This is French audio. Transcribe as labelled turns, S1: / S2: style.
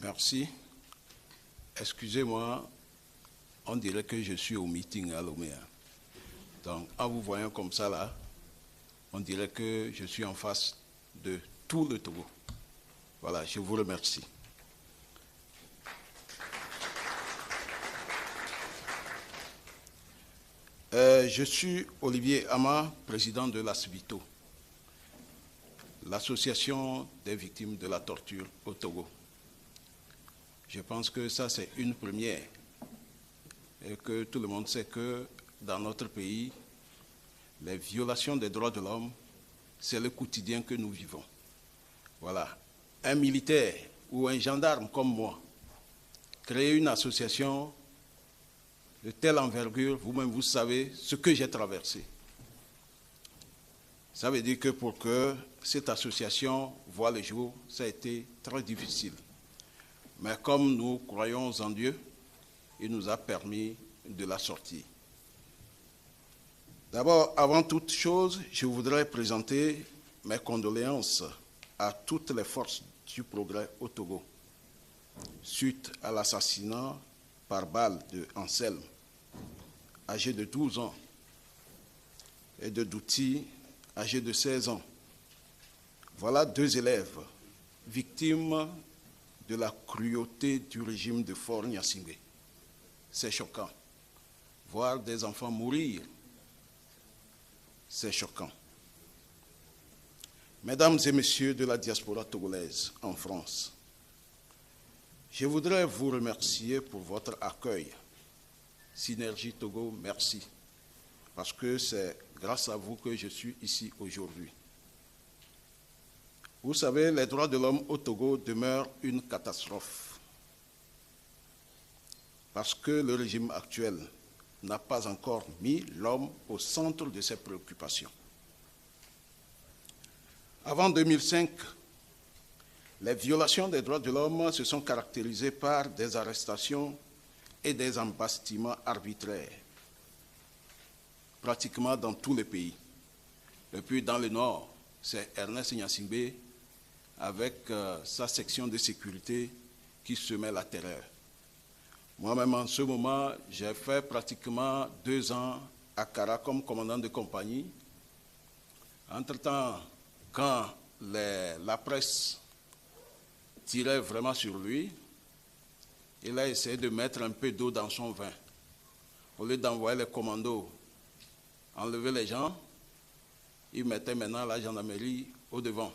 S1: Merci. Excusez-moi, on dirait que je suis au meeting à Lomé. Donc, en vous voyant comme ça là, on dirait que je suis en face de tout le Togo. Voilà, je vous remercie. Je suis Olivier Ama, président de l'ASVITO, l'Association des victimes de la torture au Togo. Je pense que ça, c'est une première et que tout le monde sait que dans notre pays, les violations des droits de l'homme, c'est le quotidien que nous vivons. Voilà. Un militaire ou un gendarme comme moi, créer une association de telle envergure, vous-même vous savez ce que j'ai traversé. Ça veut dire que pour que cette association voie le jour, ça a été très difficile. Mais comme nous croyons en Dieu, il nous a permis de la sortir. D'abord, avant toute chose, je voudrais présenter mes condoléances à toutes les forces du progrès au Togo, suite à l'assassinat par balle de Anselme, âgé de 12 ans, et de Douti, âgé de 16 ans. Voilà deux élèves victimes de la cruauté du régime de Faure Gnassingbé. C'est choquant. Voir des enfants mourir, c'est choquant. Mesdames et messieurs de la diaspora togolaise en France, je voudrais vous remercier pour votre accueil. Synergie Togo, merci. Parce que c'est grâce à vous que je suis ici aujourd'hui. Vous savez, les droits de l'homme au Togo demeurent une catastrophe. Parce que le régime actuel n'a pas encore mis l'homme au centre de ses préoccupations. Avant 2005, les violations des droits de l'homme se sont caractérisées par des arrestations et des embastiments arbitraires, pratiquement dans tous les pays. Et puis dans le nord, c'est Ernest Gnassingbé avec sa section de sécurité qui semait la terreur. Moi-même, en ce moment, j'ai fait pratiquement 2 ans à Kara comme commandant de compagnie. Entre-temps, quand la presse tirait vraiment sur lui, il a essayé de mettre un peu d'eau dans son vin. Au lieu d'envoyer les commandos enlever les gens, il mettait maintenant la gendarmerie au devant.